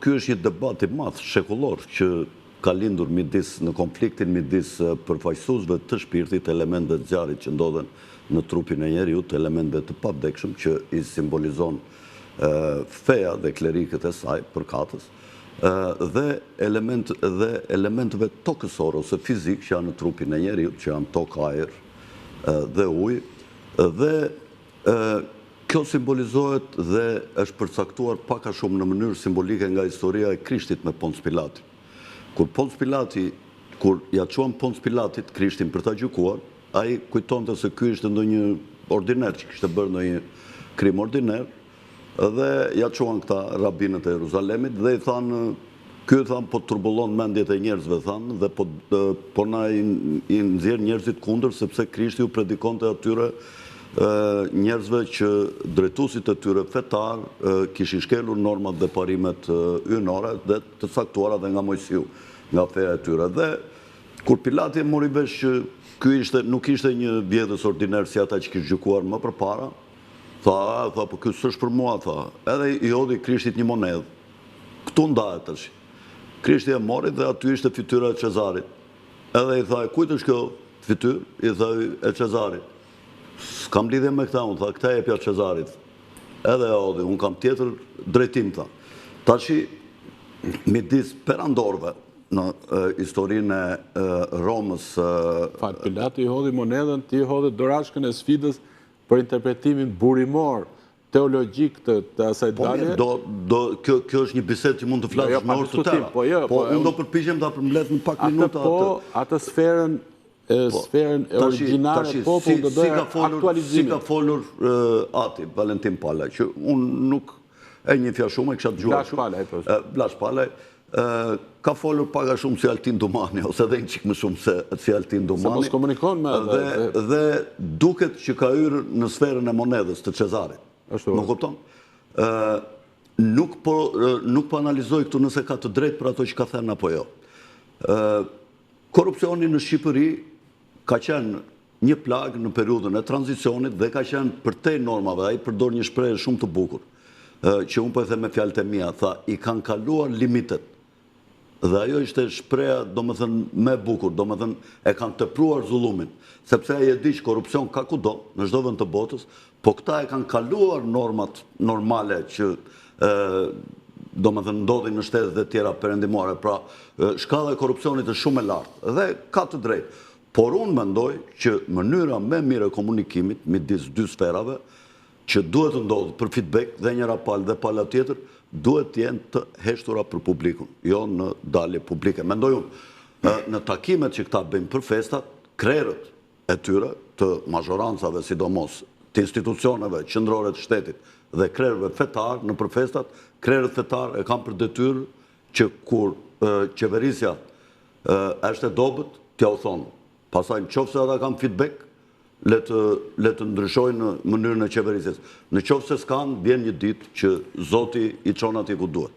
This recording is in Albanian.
ky është një debat i madh shekullor që ka lindur në konfliktin midis përfaqësuesve të shpirtit, elementëve të zjarrit që ndodhen në trupin e njeriut, elementëve të pavdekshëm që i simbolizon feja dhe klerikët e saj përkatës, dhe elementëve tokësore ose fizik që janë në trupin e njeriut, që janë tokë, ajër dhe ujë, dhe kjo simbolizohet dhe është përcaktuar pak a shumë në mënyrë simbolike nga historia e Krishtit me Ponc Pilati. Kur ja quan Ponc Pilatit Krishtin për ta gjykuar, ai kujtonte se ky ishte ndonjë ordiner që kishte bërë ndonjë krim ordiner, dhe ja quan këta rabinët e Jeruzalemit dhe i thanë, ky thanë po turbullon mendjet e njerëzve thanë, dhe po na i nxjerr njerëzit kundër sepse Krishti u predikonte atyre njerëzve që drejtuesit e tyre fetar kishin shkelur normat dhe parimet yjnore dhe të caktuara dhe nga Mojsiu, nga feja e tyre. Dhe kur Pilati e mori vesh që ky nuk ishte një vjedhës ordiner si ata që kishte gjykuar më përpara, tha po ky s'është për mua, tha. Edhe i hodhi Krishtit një monedhë. Ktu ndahet tash. Krishti e mori dhe aty ishte fytyra e Cezarit. Edhe i tha, kujt është kjo fytyrë? I tha, e Cezarit. S'kam lidhje me këta, unë tha, këta e pja Cezarit. Edhe e hodhi, unë kam tjetër drejtim, tha. Tashi, midis perandorve në historinë e Romës... Pilati i hodhi monedën, ti i hodhi dorashkën e sfidës për interpretimin burimor, teologjik të asaj dalje. Kjo është një bisedë që mund të flasë në orë të tëra. Po, unë do përpiqem ta përmbledh në pak minuta atë. Atë sferën origjinare popull do doja aktualizimin. Si ka folur Ati, Valentin Palaj, që unë nuk e njefja shumë, e kisha dëgjuar. Blaž Palaj, ka folur pak a shumë si Altin Dumani, ose dhe një qikë më shumë si Altin Dumani. Se mos komunikon me edhe. Dhe duket që ka hyrë në sferën e monedhës të Cezarit. Më kupton? Nuk po analizoj këtu nëse ka të drejtë për ato që ka thënë apo jo. Korupcioni në Shqipëri ka qenë një plagë në periudhën e tranzicionit dhe ka qenë përtej normave. Ai përdor një shprehje shumë të bukur, që unë po e them me fjalët e mia, tha, i kanë kaluar limitet. Dhe ajo ishte shpreha, domethënë, më e bukur, domethënë, e kanë tepruar zullumin, sepse ai e di që korrupsion ka kudo, në çdo vend të botës, po këta e kanë kaluar normat normale që domethënë ndodhin në shtetet e tjera perëndimore. Pra, shkalla e korrupsionit është shumë e lartë dhe ka të drejtë. Por unë mendoj që mënyra më e mirë e komunikimit midis dy sferave që duhet të ndodhë për feedback dhe njëra palë dhe pala tjetër, duhet të jenë të heshtura për publikun, jo në dalje publike. Mendoj unë, në takimet që këta bëjmë për festat, krerët e tyre të mazhorancave, sidomos të institucioneve qendrore të shtetit dhe krerëve fetar në për festat, krerët fetar e kanë për detyrë që kur qeverisja është e dobët, t'ja u thonë. Pasaj në qofë se ata kanë feedback, le të ndryshojnë në mënyrën e qeverisjes. Në qofë se s'kanë, vjen një ditë që Zoti i çon atje ku duhet.